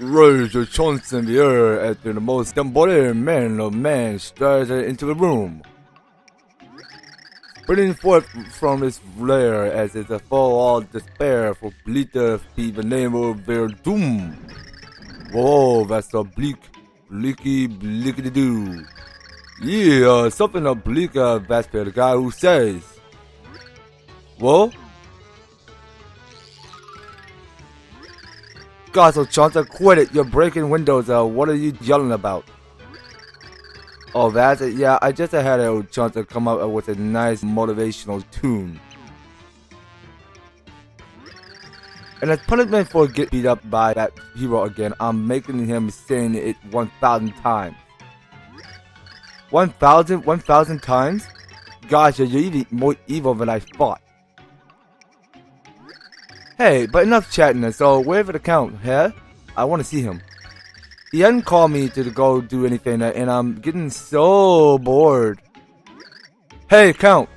Raise your chants in the air after the most embodied man of man strides into the room, springing forth from his lair as is a full all despair for bleater be the name of their doom. Whoa, that's a bleaky-doo. Yeah, something a bleak, that's the guy who says. Whoa? God, so Chanta, quit it. You're breaking windows. What are you yelling about? Oh, that's it. Yeah, I just had a Chanta come up with a nice motivational tune. And as punishment for getting beat up by that hero again, I'm making him sing it 1,000 times. 1,000 times? Gosh, you're even more evil than I thought. Hey, but enough chatting, so wherever the Count, huh? I want to see him. He hadn't called me to go do anything, and I'm getting so bored. Hey, Count!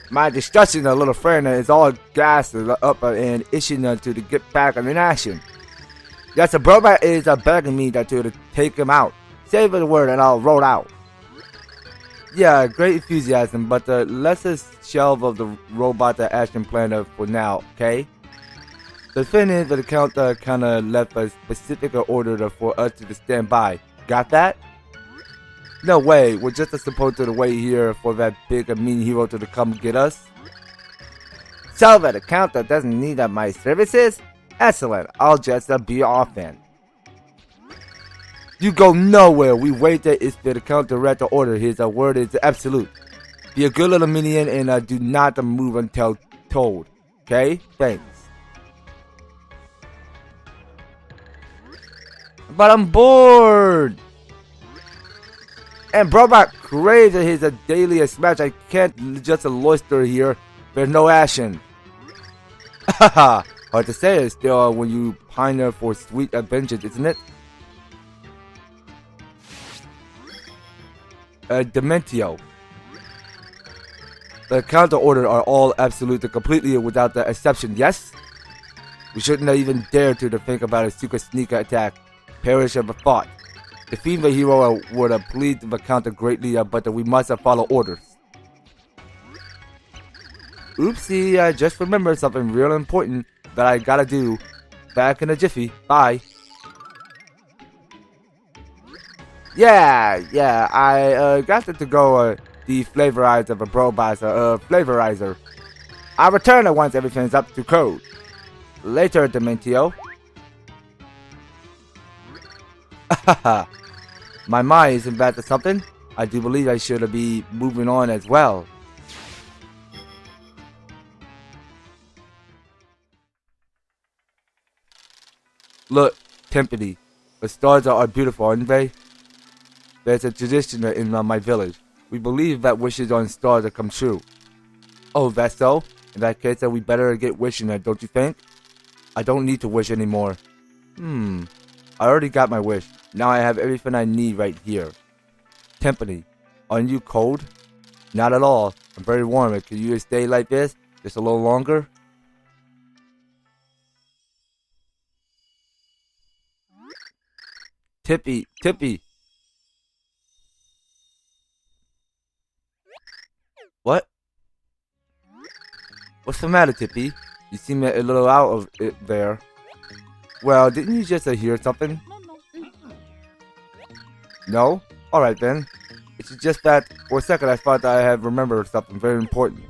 My disgusting little friend is all gassed up and itching to get back in action. Yes, the robot is begging me to take him out. Say the word and I'll roll out. Yeah, great enthusiasm, but let's just shelve of the robot action plan for now, okay? The thing is that the Count kind of left a specific order for us to stand by. Got that? No way, we're just supposed to wait here for that big mean hero to come get us. So that the Count doesn't need my services? Excellent, I'll just be off then. You go nowhere. We wait that it's the Count direct order. His word is absolute. Be a good little minion and do not move until told. Okay? Thanks. But I'm bored. And Brobot craves his daily smash. I can't just loiter here. There's no action. Haha. Hard to say it still when you pine for sweet adventures, isn't it? Dementio. The counter order are all absolute and completely without the exception, yes? We shouldn't even dare to think about a secret sneak attack. Perish of a thought. The female hero would plead the counter greatly, but we must follow orders. Oopsie, I just remembered something real important that I gotta do. Back in a jiffy. Bye. Yeah, I got to go deflavorize of a flavorizer. I'll return once everything's up to code. Later, Dementio. My mind isn't back to something. I do believe I should be moving on as well. Look, Timpani, the stars are beautiful, aren't they? There's a tradition in my village. We believe that wishes on stars come true. Oh, that's so? In that case, we better get wishing, don't you think? I don't need to wish anymore. I already got my wish. Now I have everything I need right here. Timpani, aren't you cold? Not at all. I'm very warm. Can you stay like this? Just a little longer? Tippy. What? What's the matter, Tippy? You seem a little out of it there. Well, didn't you just hear something? No? Alright then. It's just that for a second I thought I had remembered something very important.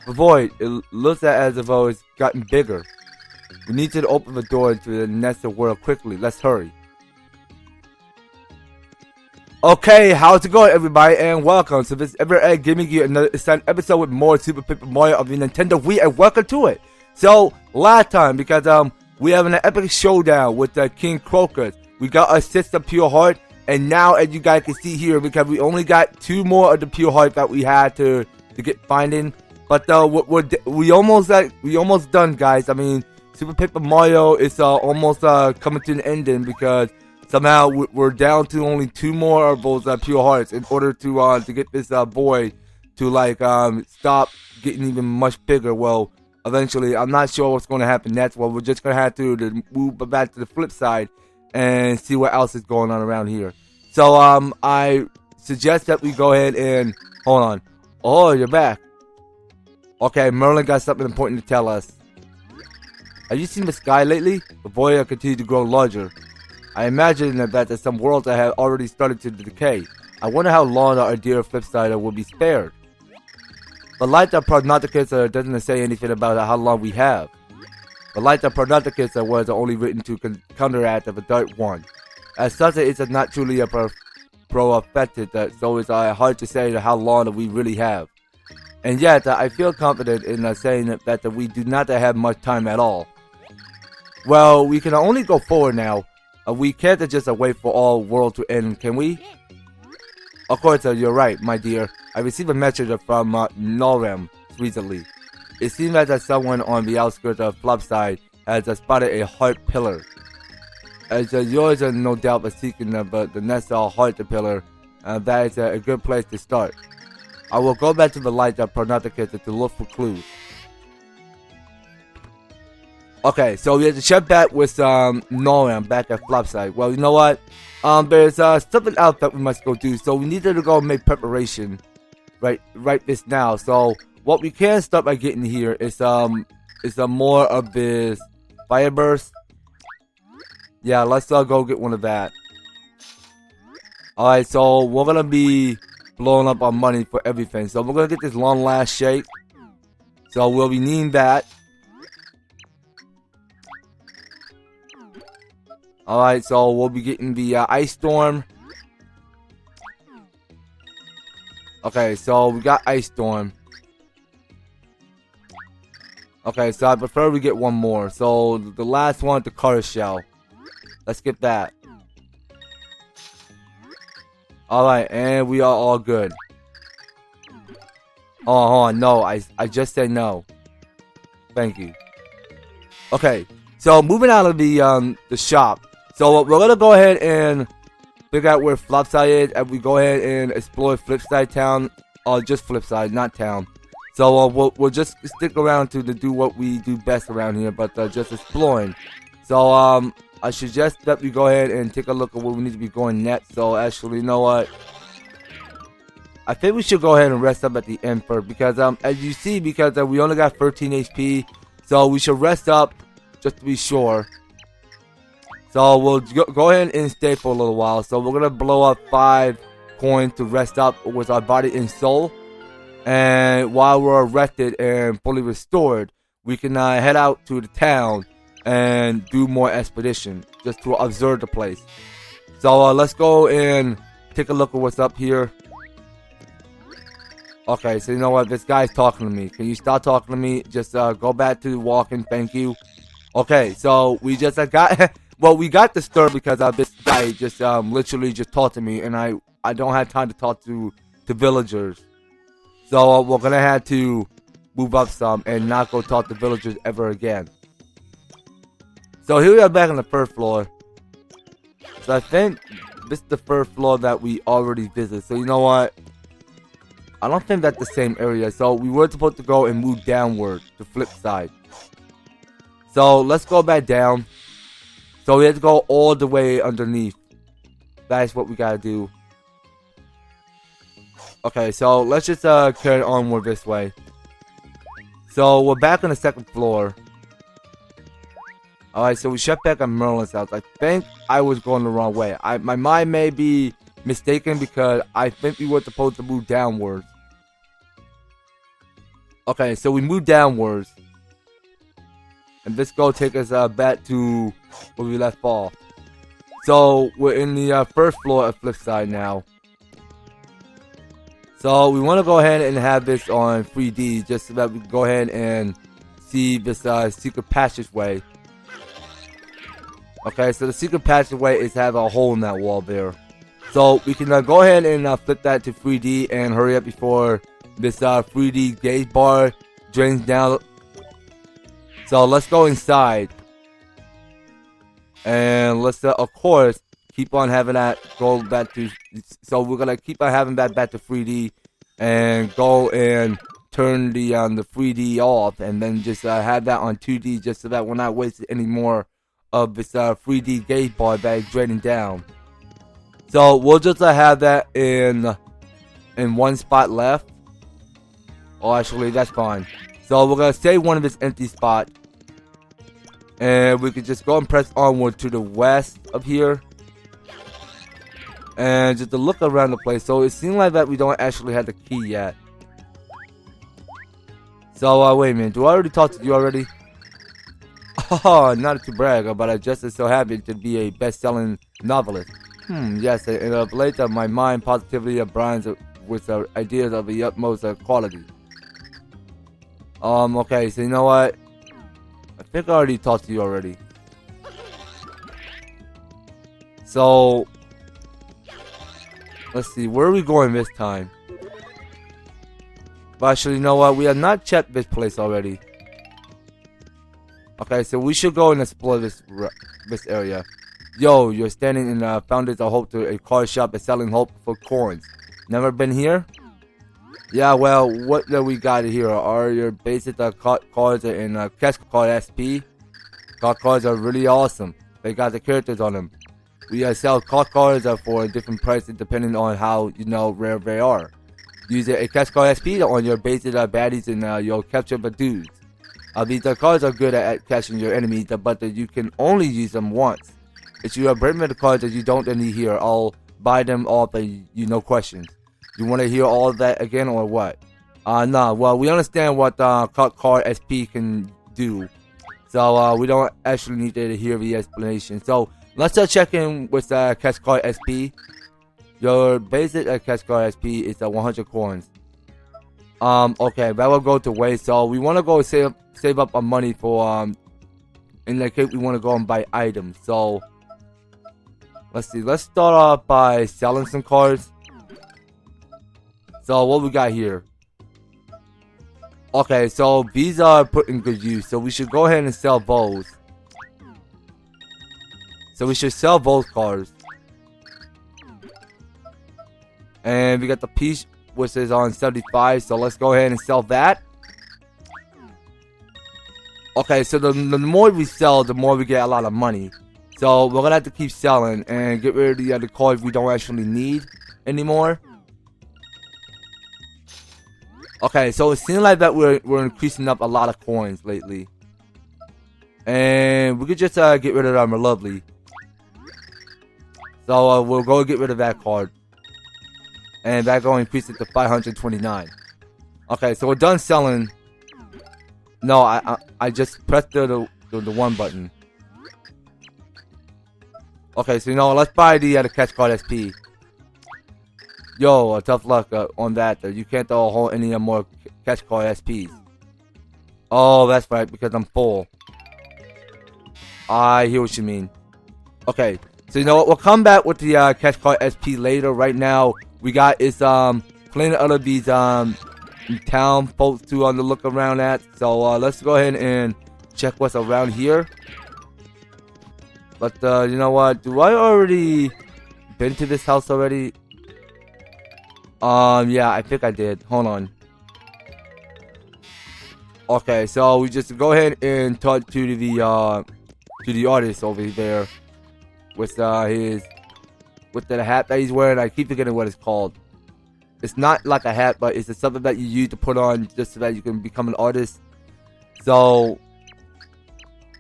The void, it looks as though it's gotten bigger. We need to open the door into the next world quickly. Let's hurry. Okay, how's it going, everybody, and welcome to this giving you another exciting episode with more Super Paper Mario of the Nintendo Wii, and welcome to it. So last time, because we have an epic showdown with King Crocus, we got a sister Pure Heart, and now as you guys can see here, because we only got 2 more of the Pure Heart that we had to get finding, but we almost done, guys. I mean, Super Paper Mario is almost coming to an ending because somehow we're down to only 2 more of those Pure Hearts in order to get this boy to stop getting even much bigger. Well, eventually, I'm not sure what's going to happen next. Well, we're just going to have to move back to the flip side and see what else is going on around here. So, I suggest that we go ahead and... Hold on. Oh, you're back. Okay, Merlin got something important to tell us. Have you seen the sky lately? The void continued to grow larger. I imagine that there's some worlds that have already started to decay. I wonder how long our dear Flipside will be spared. The light of Prognosticus doesn't say anything about how long we have. The light of Prognosticus was only written to counteract the dark one. As such, it's not truly a prophetic, so it's hard to say how long we really have. And yet, I feel confident in saying that we do not have much time at all. Well, we can only go forward now. We can't just wait for all world to end, can we? Of course, you're right, my dear. I received a message from Norem recently. It seems that someone on the outskirts of Flopside has spotted a heart pillar. As yours are no doubt seeking the next heart pillar, that is a good place to start. I will go back to the light of Prognosticus to look for clues. Okay, so we have to check back with Norem back at Flopside. Well, you know what? There's something else that we must go do. So we need to go make preparation right this now. So what we can start by getting here is more of this fire burst. Yeah, let's go get one of that. Alright, so we're gonna be blowing up our money for everything. So we're gonna get this long last shake. So we'll be needing that. Alright, so we'll be getting the Ice Storm. Okay, so we got Ice Storm. Okay, so I prefer we get one more. So the last one, the Color Shell. Let's get that. Alright, and we are all good. Oh, hold on, no, I just said no. Thank you. Okay, so moving out of the shop. So we're gonna go ahead and figure out where Flopside is, and we go ahead and explore Flipside Town, or just Flipside, not town. So we'll just stick around to do what we do best around here, but just exploring. So I suggest that we go ahead and take a look at where we need to be going next. So actually, you know what? I think we should go ahead and rest up at the end first, because as you see, because we only got 13 HP, so we should rest up just to be sure. So we'll go ahead and stay for a little while. So we're gonna blow up 5 coins to rest up with our body and soul. And while we're rested and fully restored, we can head out to the town and do more expedition, just to observe the place. So let's go and take a look at what's up here. Okay, so you know what? This guy's talking to me. Can you stop talking to me? Just go back to walking. Thank you. Okay, so we just got... Well, we got disturbed because this guy just literally just talked to me, and I don't have time to talk to villagers. So we're gonna have to move up some and not go talk to villagers ever again. So here we are back on the first floor. So I think this is the first floor that we already visited. So you know what? I don't think that's the same area. So we were supposed to go and move downward to Flipside. So let's go back down. So we have to go all the way underneath. That's what we gotta do. Okay, so let's just carry onward this way. So we're back on the second floor. Alright, so we shut back on Merlin's house. I think I was going the wrong way. My mind may be mistaken because I think we were supposed to move downwards. Okay, so we moved downwards. And this go take us back to where we left off. So we're in the first floor of Flipside now. So we want to go ahead and have this on 3D just so that we can go ahead and see this secret passageway. Okay, so the secret passageway is have a hole in that wall there. So we can go ahead and flip that to 3D and hurry up before this 3D gauge bar drains down. So let's go inside. And let's, of course, keep on having that go back to... So we're going to keep on having that back to 3D. And go and turn the 3D off, and then just have that on 2D, just so that we're not wasting any more of this 3D gauge bar that is draining down. So we'll just have that in one spot left. Oh, actually, that's fine. So we're gonna save one of this empty spot, and we can just go and press onward to the west of here, and just to look around the place. So it seems like that we don't actually have the key yet. So wait a minute, do I already talk to you already? Oh, not to brag, but I just so happen to be a best-selling novelist. Yes, and of late my mind positively aligns with ideas of the utmost quality. Okay, so you know what? I think I already talked to you already. So, let's see, where are we going this time? But actually, you know what? We have not checked this place already. Okay, so we should go and explore this area. Yo, you're standing in Founders of Hope to a car shop that's selling hope for coins. Never been here? Yeah, well, what do we got here are your basic cards and cash card SP. Card cards are really awesome. They got the characters on them. We sell card cards for different prices depending on how, rare they are. Use a cash card SP on your basic baddies and you'll capture the dudes. These cards are good at catching your enemies, but you can only use them once. If you bring me the cards that you don't need here, I'll buy them off no questions. You want to hear all of that again or what? Nah, well, we understand what card SP can do. So, we don't actually need to hear the explanation. So, let's check in with cash card SP. Your basic cash card SP is 100 coins. Okay, that will go to waste. So, we want to go save up our money for, in that case, we want to go and buy items. So, let's see. Let's start off by selling some cards. So what we got here? Okay, so these are put in good use, so we should go ahead and sell those. So we should sell those cards. And we got the piece which is on 75, so let's go ahead and sell that. Okay, so the more we sell, the more we get a lot of money. So we're gonna have to keep selling and get rid of the other cards we don't actually need anymore. Okay, so it seems like that we're increasing up a lot of coins lately. And we could just get rid of our lovely. So we'll go get rid of that card. And that going to increase it to 529. Okay, so we're done selling. No, I just pressed the one button. Okay, so let's buy the catch card SP. Yo, tough luck on that. You can't hold any more catch card SPs. Oh, that's right, because I'm full. I hear what you mean. Okay, so you know what? We'll come back with the catch card SP later. Right now, we got is plenty of other these town folks to look around at. So let's go ahead and check what's around here. But you know what? Do I already been to this house already? Yeah, I think I did. Hold on. Okay, so we just go ahead and talk to the artist over there with the hat that he's wearing. I keep forgetting what it's called. It's not like a hat, but it's something that you use to put on just so that you can become an artist. So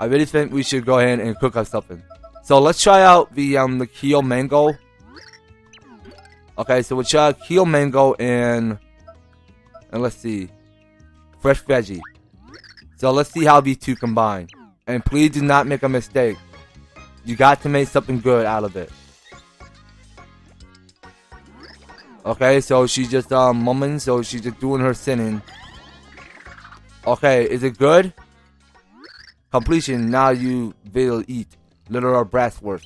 I really think we should go ahead and cook up something. So let's try out the Keel Mango. Okay, so we'll try Keel Mango and let's see, Fresh Veggie. So let's see how these two combine. And please do not make a mistake. You got to make something good out of it. Okay, so she's just mumming, so she's just doing her sinning. Okay, is it good? Completion, now you will eat. Little brass worth.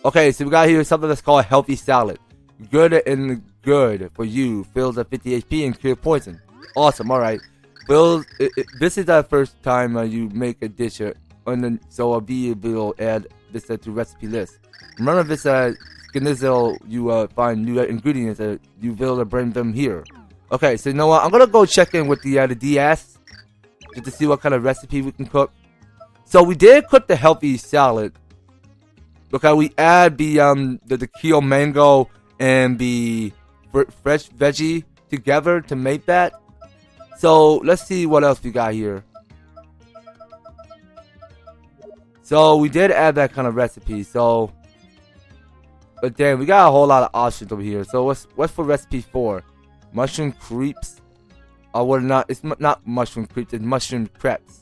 Okay, so we got here something that's called healthy salad. Good and good for you. Fills at 50 HP and cure poison. Awesome, alright. This is the first time you make a dish, so we will add this to recipe list. Remember this Skinizzle, you find new ingredients, you will bring them here. Okay, so you know what? I'm gonna go check in with the DS just to see what kind of recipe we can cook. So we did cook the healthy salad. Okay, we add the keel mango and the fresh veggie together to make that. So let's see what else we got here. So we did add that kind of recipe. So, but then we got a whole lot of options over here. So what's for recipe 4? Mushroom crepes. Oh, what not? It's not mushroom crepes. It's mushroom crepes.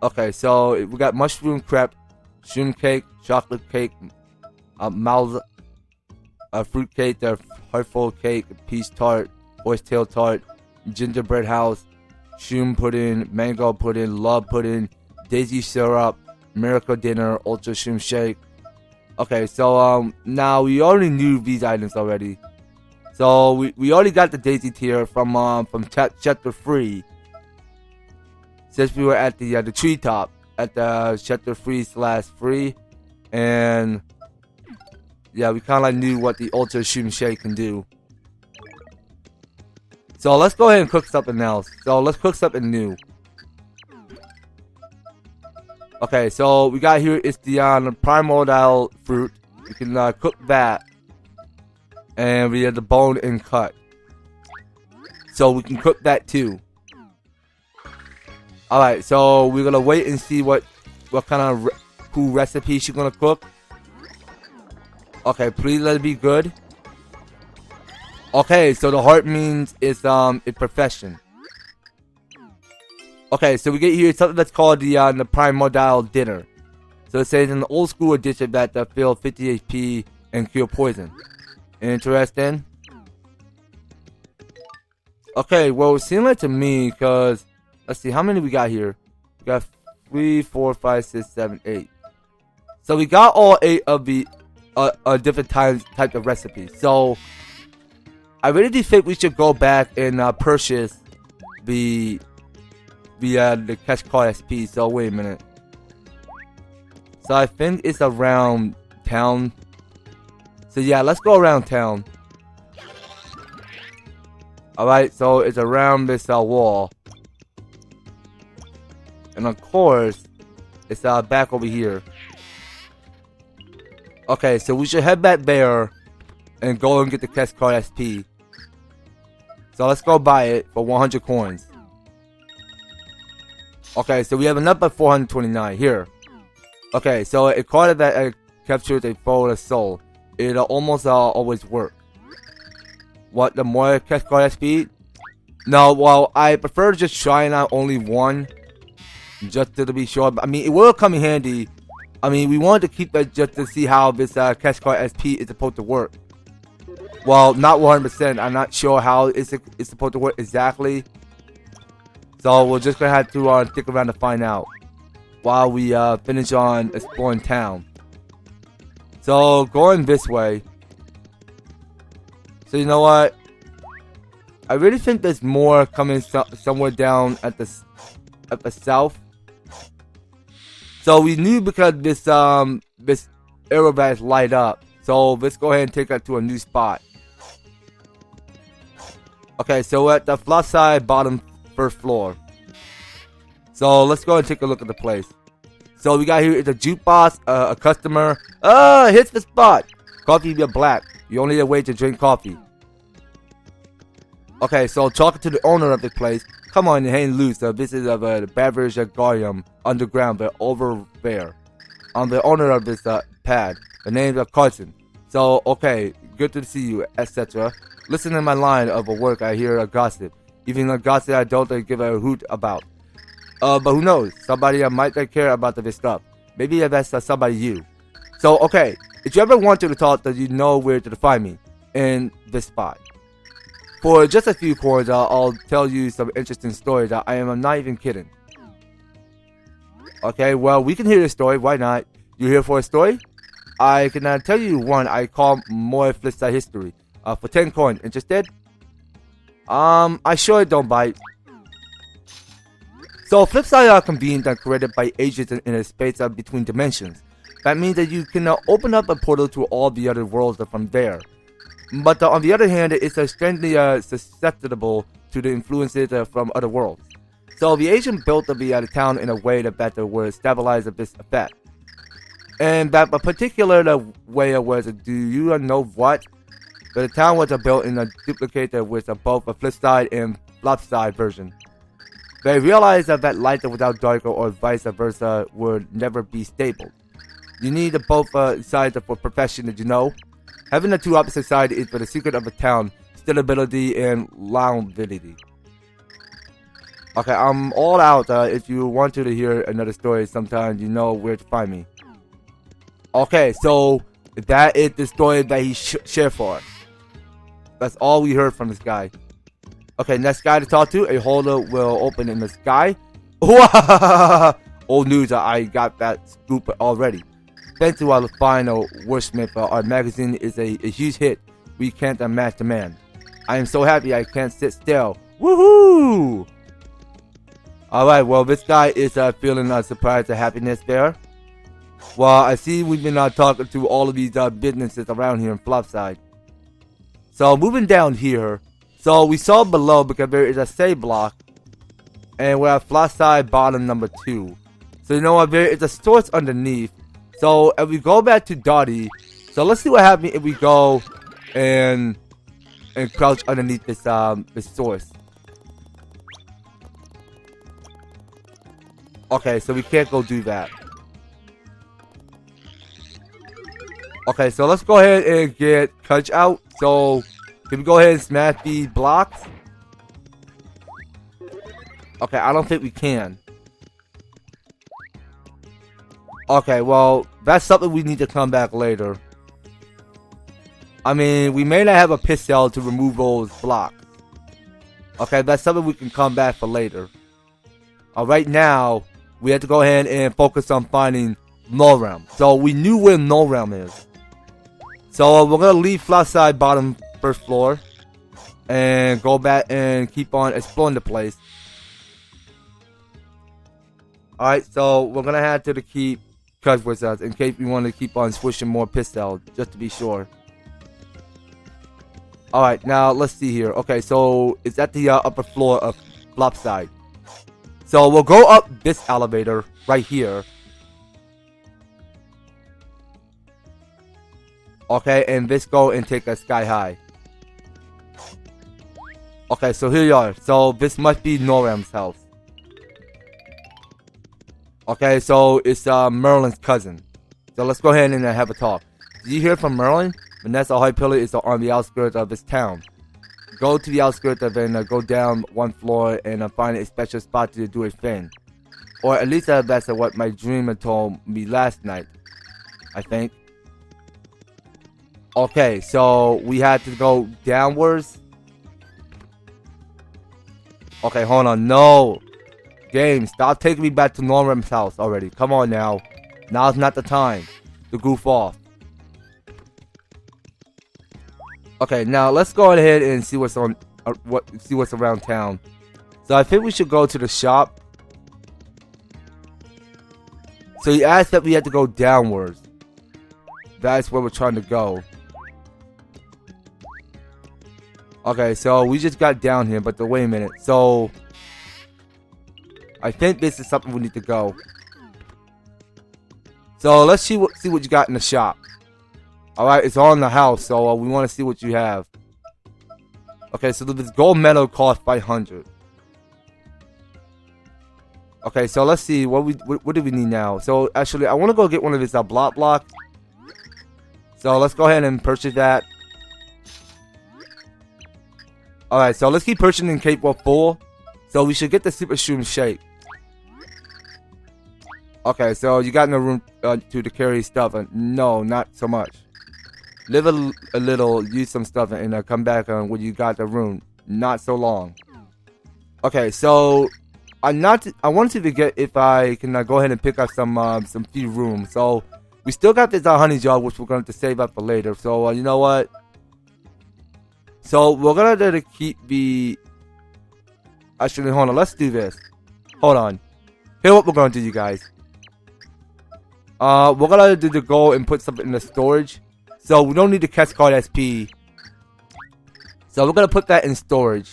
Okay, so we got mushroom crepe, shroom cake, chocolate cake, fruit cake, the heartful cake, peach tart, horsetail tart, gingerbread house, shroom pudding, mango pudding, love pudding, daisy syrup, miracle dinner, ultra shroom shake. Okay, so now we already knew these items already. So we already got the daisy tier from chapter 3. Since we were at the treetop at the chapter 3/3, and yeah, we kind of like knew what the ultra shroom shake can do. So let's go ahead and cook something else. So let's cook something new. Okay, so we got here is the primordial fruit. We can cook that, and we have the bone and cut. So we can cook that too. All right, so we're gonna wait and see what kind of cool recipe she's gonna cook. Okay, please let it be good. Okay, so the heart means it's profession. Okay, so we get here something that's called the primordial dinner. So it says an old school edition that fill 50 HP and cure poison. Interesting. Okay, well, it seemed like to me, because let's see, how many we got here? We got 3, 4, 5, 6, 7, 8. So we got all 8 of the different types of recipes. So I really do think we should go back and purchase the cash card SP. So wait a minute. So I think it's around town. So yeah, let's go around town. Alright, so it's around this wall. And of course, it's back over here. Okay, so we should head back there and go and get the cash card SP. So let's go buy it for 100 coins. Okay, so we have enough of 429 here. Okay, so a card that captures a foe of soul. It'll almost always work. What, the more cash card SP? No, well, I prefer just trying out only one. Just to be sure. I mean, it will come in handy. I mean, we wanted to keep that just to see how this cash card SP is supposed to work. Well, not 100%. I'm not sure how it's supposed to work exactly. So we're just gonna have to stick around to find out while we finish on exploring town. So going this way. So you know what? I really think there's more coming somewhere down at the south. So we knew because this arrow badge light up. So let's go ahead and take that to a new spot. Okay, so at the Flipside bottom first floor. So let's go and take a look at the place. So we got here is a jukebox, a customer. Hits the spot. Coffee be black. You only need a way to drink coffee. Okay, so talking to the owner of the place. Come on, hang loose. This is the beverage aquarium underground, but over there. I'm the owner of this pad. The name is Carson. So okay, good to see you, etc. Listen to my line of work. I hear a gossip. Even a gossip I don't give a hoot about. But who knows? Somebody might care about this stuff. Maybe that's somebody you. So okay, if you ever wanted to talk, then you know where to find me in this spot. For just a few coins, I'll tell you some interesting stories. I am not even kidding. Okay, well, we can hear the story. Why not? You here for a story? I can tell you one I call more Flipside history. For 10 coins. Interested? I sure don't bite. So Flipside are convened and created by agents in a space between dimensions. That means that you can open up a portal to all the other worlds from there. But on the other hand, it's extremely susceptible to the influences from other worlds. So the agent built the town in a way that would stabilize this effect. And that particular way was, do you know what? The town was built in a duplicator with both a Flipside and Flopside version. They realized that light without darker or vice versa would never be stable. You need both sides for perfection, did you know? Having the two opposite sides is the secret of the town, stability and longevity. Okay, I'm all out. If you want to hear another story sometime, you know where to find me. Okay, so that is the story that he shared for us. That's all we heard from this guy. Okay, next guy to talk to. A holder will open in the sky. Old news, I got that scoop already. Thanks to our final wordsmith, our magazine is a huge hit. We can't match the man. I am so happy I can't sit still. Woohoo! Alright, well, this guy is feeling surprise and happiness there. Well, I see we've been talking to all of these businesses around here in Flopside. So, moving down here. So, we saw below because there is a save block. And we're at Flopside bottom number 2. So, you know what? There is a source underneath. So, if we go back to Dottie. So, let's see what happens if we go and crouch underneath this source. Okay, so we can't go do that. Okay, so let's go ahead and get Cudge out. So, can we go ahead and smash these blocks? Okay, I don't think we can. Okay, well, that's something we need to come back later. I mean, we may not have a pistol to remove those blocks. Okay, that's something we can come back for later. Right now, we have to go ahead and focus on finding No Realm. So we knew where No Realm is. So we're going to leave Flopside bottom first floor. And go back and keep on exploring the place. Alright, so we're going to have to keep Cuz with us in case we want to keep on swishing more pistols. Just to be sure. Alright, now let's see here. Okay, so it's at the upper floor of Flopside. So we'll go up this elevator right here. Okay, and let's go and take us sky high. Okay, so here you are. So this must be Noram's house. Okay, so it's Merlin's cousin. So let's go ahead and have a talk. Did you hear from Merlin? Vanessa High Pillar is on the outskirts of this town. Go to the outskirts of it and go down one floor and find a special spot to do a thing. Or at least that's what my dreamer told me last night, I think. Okay, so we had to go downwards. Okay, hold on. No. Game, stop taking me back to Norm's house already. Come on now. Now's not the time to goof off. Okay, now let's go ahead and see what's on, see what's around town. So I think we should go to the shop. So he asked that we had to go downwards. That's where we're trying to go. Okay, so we just got down here, but wait a minute. So I think this is something we need to go. So let's see what you got in the shop. Alright, it's on the house, so we want to see what you have. Okay, so this gold medal costs 500. Okay, so let's see what do we need now. So actually, I want to go get one of these block. So let's go ahead and purchase that. Alright, so let's keep purchasing in case we're full. So we should get the super shroom shake. Okay, so you got no room to carry stuff. No, not so much. Live a little, use some stuff, and come back when you got the room. Not so long. Okay, so I wanted to get if I can go ahead and pick up some few rooms. So we still got this honey jar, which we're going to save up for later. So you know what? So we're gonna keep the. Actually, hold on. Let's do this. Hold on. Here's what we're gonna do, you guys. We're gonna do the go and put something in the storage. So we don't need the catch card SP So we're gonna put that in storage.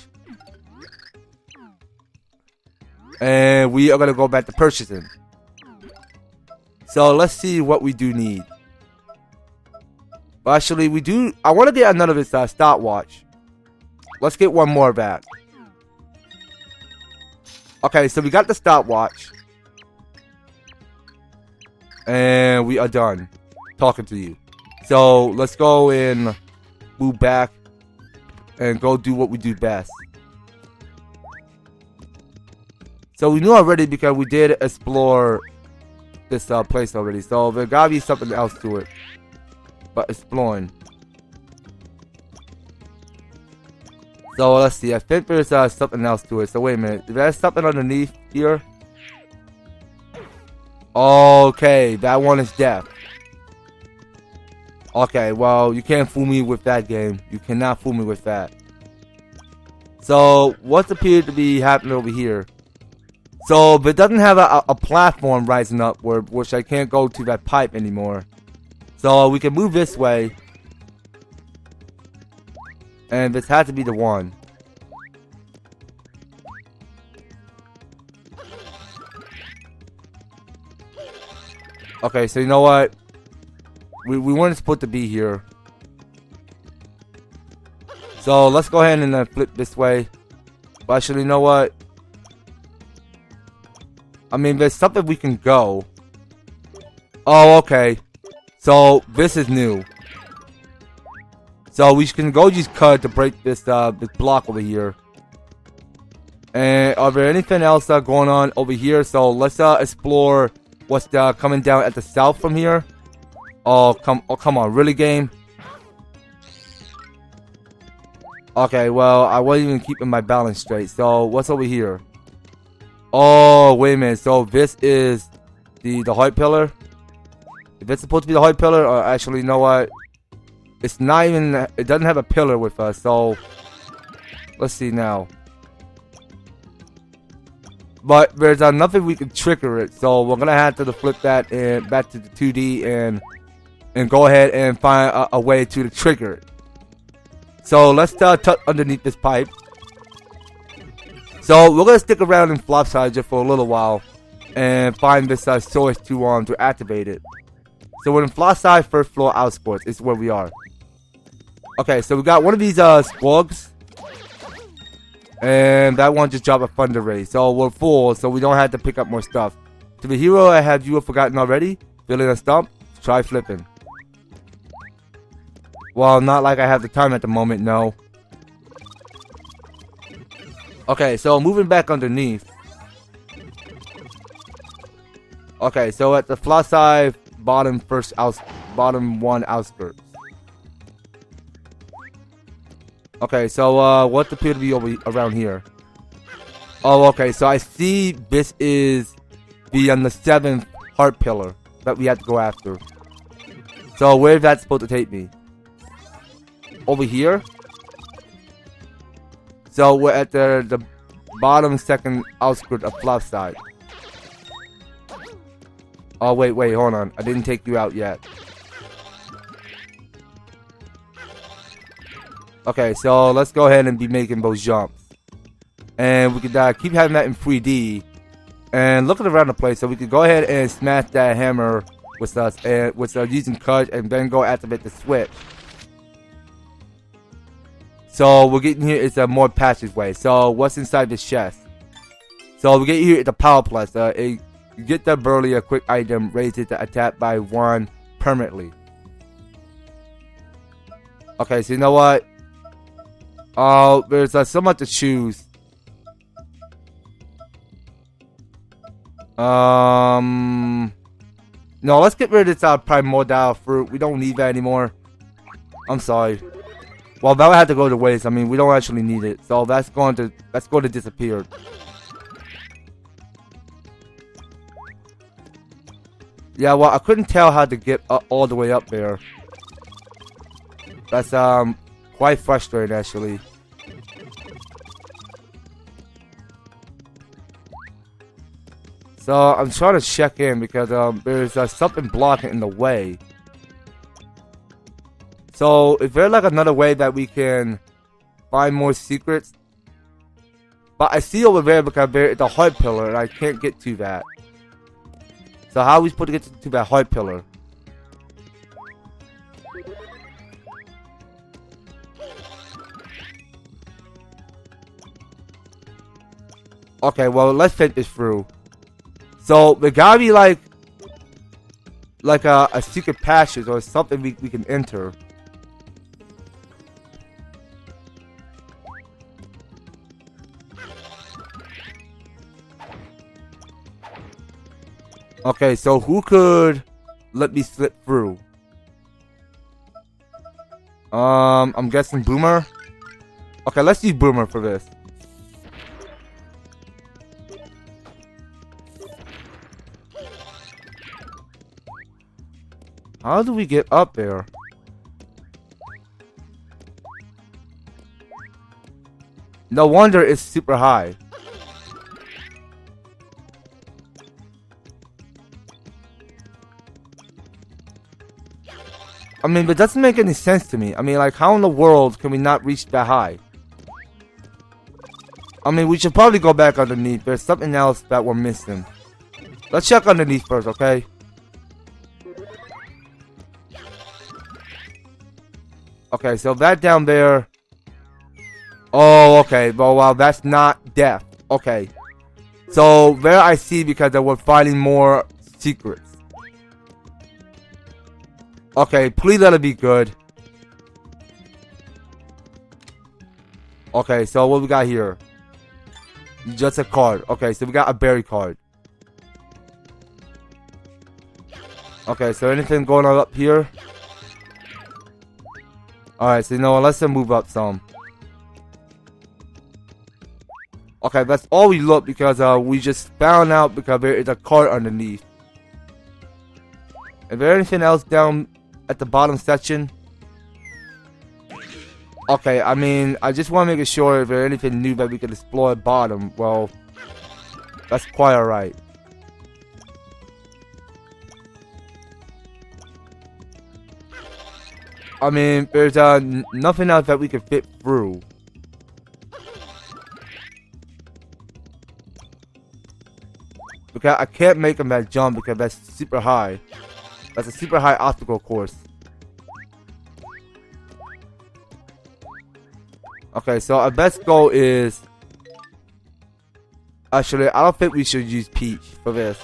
And we are gonna go back to purchasing. So let's see what we do need. But actually, I want to get another of this stopwatch. Let's get one more back. Okay, so we got the stopwatch. And we are done talking to you. So let's go and move back and go do what we do best. So we knew already because we did explore this place already. So there gotta be something else to it. But exploring. So let's see. I think there's something else to it. So wait a minute. Is there something underneath here? Okay, that one is death. Okay, well, you can't fool me with that game. You cannot fool me with that. So, what's appeared to be happening over here? So, but it doesn't have a platform rising upward, which I can't go to that pipe anymore. So, we can move this way. And this has to be the one. Okay, so you know what? We weren't supposed to be here. So let's go ahead and flip this way. But actually, you know what? I mean, there's something we can go. Oh, okay. So this is new. So we can go use cut to break this this block over here. And are there anything else going on over here? So let's explore what's coming down at the south from here. Oh come on, really, game? Okay, well, I wasn't even keeping my balance straight. So what's over here? Oh, wait a minute. So this is the heart pillar. If it's supposed to be the heart pillar, or actually, you know what? It's not even. It doesn't have a pillar with us. So let's see now. But there's nothing we can trigger it, so we're gonna have to flip that and back to the 2D and go ahead and find a way to trigger it. So let's tuck underneath this pipe. So we're gonna stick around in Flopside just for a little while and find this source to activate it. So we're in Flopside, first floor, Outskirts. Is where we are. Okay, so we got one of these squugs. And that one just dropped a thunder ray. So we're full, so we don't have to pick up more stuff. To the hero, I have you forgotten already? Feeling a stump? Try flipping. Well, not like I have the time at the moment, no. Okay, so moving back underneath. Okay, so at the Flopside bottom one outskirts. Okay, so what appear to be over around here? Oh, okay, so I see this is the 7th heart pillar that we have to go after. So where is that supposed to take me? Over here? So we're at the bottom second outskirt of Flipside. Oh wait, hold on. I didn't take you out yet. Okay, so let's go ahead and be making those jumps. And we could keep having that in 3D. And looking around the place, so we could go ahead and smash that hammer with us and with using cut and then go activate the switch. So we're getting here is a more passageway. So what's inside this chest? So we get here at the power plus. You get the burly a quick item, raise it to attack by 1 permanently. Okay, so you know what? Oh, there's so much to choose. No, let's get rid of this primordial fruit. We don't need that anymore. I'm sorry. Well, that would have to go to waste. I mean, we don't actually need it, so that's going to disappear. Yeah, well, I couldn't tell how to get all the way up there. That's quite frustrating, actually. So I'm trying to check in because there's something blocking in the way. So is there like another way that we can find more secrets. But I see over there because there is a heart pillar and I can't get to that. So how are we supposed to get to that heart pillar? Okay, well, let's think this through. So there gotta be like a secret passage or something we can enter. Okay, so who could let me slip through? I'm guessing Boomer. Okay, let's use Boomer for this. How do we get up there? No wonder it's super high. I mean, but it doesn't make any sense to me. I mean, like, how in the world can we not reach that high? I mean, we should probably go back underneath. There's something else that we're missing. Let's check underneath first, okay? Okay, so that down there. Oh, okay. Well, wow, that's not death. Okay. So, there I see because we're finding more secrets. Okay, please let it be good. Okay, so what we got here? Just a card. Okay, so we got a berry card. Okay, so anything going on up here? Alright, so you know what, let's move up some. Okay, that's all we look because we just found out because there is a card underneath. Is there anything else down at the bottom section? Okay, I mean, I just want to make sure if there's anything new that we can explore at bottom. Well, that's quite alright. I mean, there's nothing else that we can fit through. Because I can't make him that jump because that's super high. That's a super high obstacle course. Okay, so our best goal is... Actually, I don't think we should use Peach for this.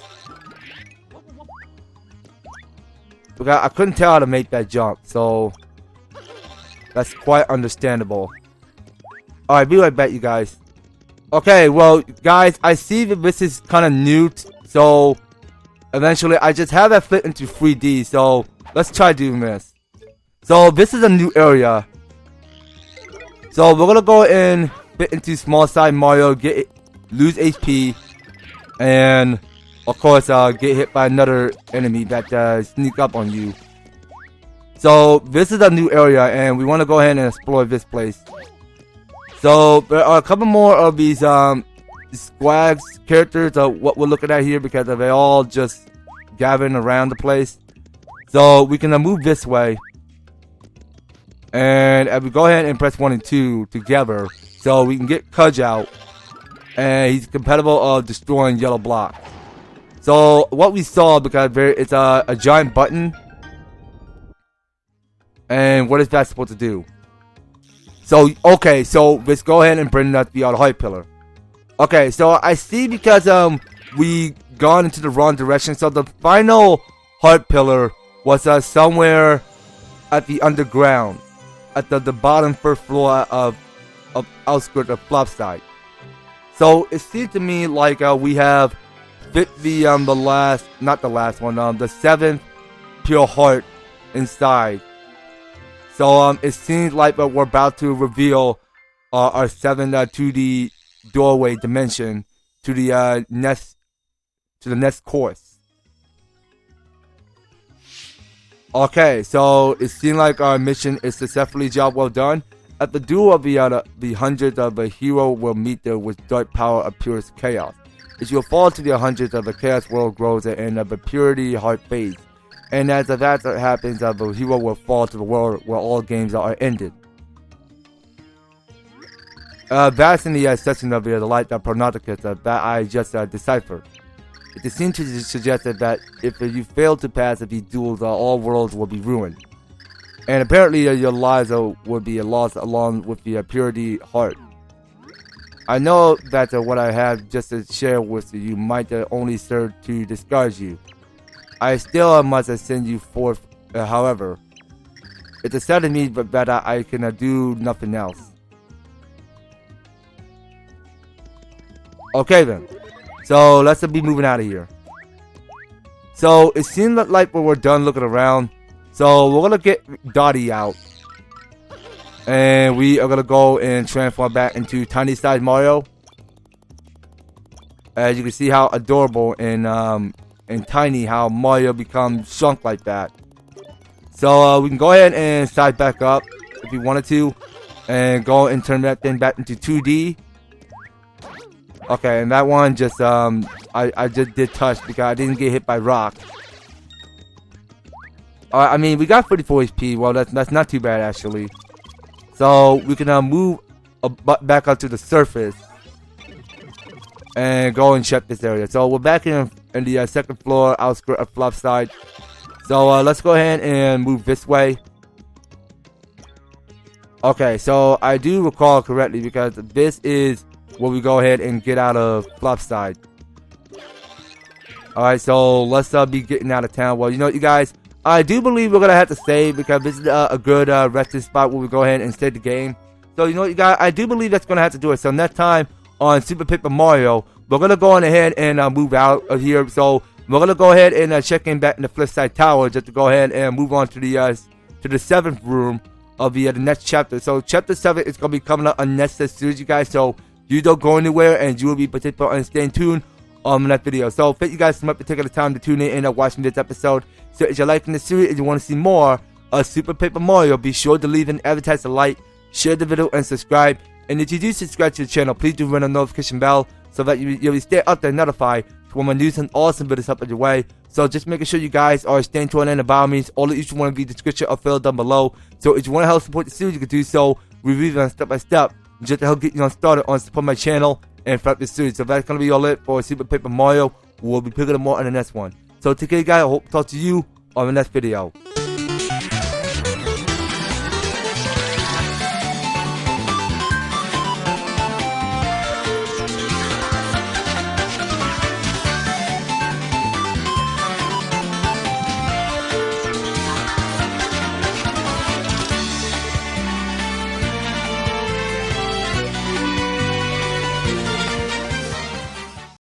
Because I couldn't tell how to make that jump, so... That's quite understandable. Alright, be right back, you guys. Okay, well, guys, I see that this is kind of new, so... Eventually, I just have that flip into 3D, so let's try doing this. So, this is a new area. So, we're gonna go and fit into small side Mario, lose HP, and, of course, get hit by another enemy that sneak up on you. So, this is a new area, and we want to go ahead and explore this place. So, there are a couple more of these squags characters of what we're looking at here because they're all just gathering around the place. So we can move this way, and if we go ahead and press 1 and 2 together, so we can get Cudge out, and he's compatible of destroying yellow blocks. So what we saw, because it's a giant button, and what is that supposed to do? So okay, so let's go ahead and bring up the other height pillar. Okay, so I see because we gone into the wrong direction. So the final heart pillar was somewhere at the underground, at the bottom first floor of Outskirts of Flipside. So it seems to me like we have fit the the 7th pure heart inside. So it seems like we're about to reveal our 7th 2D doorway dimension to the next course. Okay, so it seems like our mission is successfully job well done. At the duel of the hundreds of a hero will meet there with dark power of purest chaos. As you fall to the hundreds of the chaos world grows and of the purity heart fades. And as that happens, the hero will fall to the world where all games are ended. That's in the section of the light Pronoticus that I just deciphered. It seemed to suggest that if you fail to pass these duels, all worlds will be ruined. And apparently your lives will be lost along with the purity heart. I know that what I have just to share with you might only serve to discourage you. I still must send you forth, however. It's said to me that I can do nothing else. Okay then. So let's be moving out of here. So it seems like we're done looking around. So we're gonna get Dottie out. And we are gonna go and transform back into tiny size Mario. As you can see how adorable and tiny how Mario becomes shrunk like that. So we can go ahead and size back up if you wanted to, and go and turn that thing back into 2D. Okay, and that one just I just did touch because I didn't get hit by rock. I mean, we got 34 HP. Well, that's not too bad actually. So we can move back onto the surface and go and check this area. So we're back in the second floor, outskirts of Flipside. So let's go ahead and move this way. Okay, so I do recall correctly because this is where we go ahead and get out of Flipside. Alright, so let's be getting out of town. Well, you know what, you guys? I do believe we're going to have to save because this is a good resting spot where we go ahead and save the game. So, you know what, you guys? I do believe that's going to have to do it. So, next time on Super Paper Mario, we're going to go on ahead and move out of here. So, we're going to go ahead and check in back in the Flipside Tower just to go ahead and move on to the 7th room of the next chapter. So, Chapter 7 is going to be coming up on next series, you guys. So, you don't go anywhere and you will be participating and staying tuned on that video. So, thank you guys so much for taking the time to tune in and watching this episode. So if you're liking the series and you want to see more of Super Paper Mario, be sure to leave an advertiser like, share the video, and subscribe. And if you do subscribe to the channel, please do ring the notification bell so that you'll stay up there notified when my news and awesome videos up on your way. So just making sure you guys are staying tuned in. By all means, all of you should want to be in the description or filled down below. So if you want to help support the series, you can do so. Review them step by step just to help get you started on support my channel and throughout this series. So that's going to be all it for Super Paper Mario. We'll be picking up more in the next one. So take care, guys. I hope to talk to you on the next video.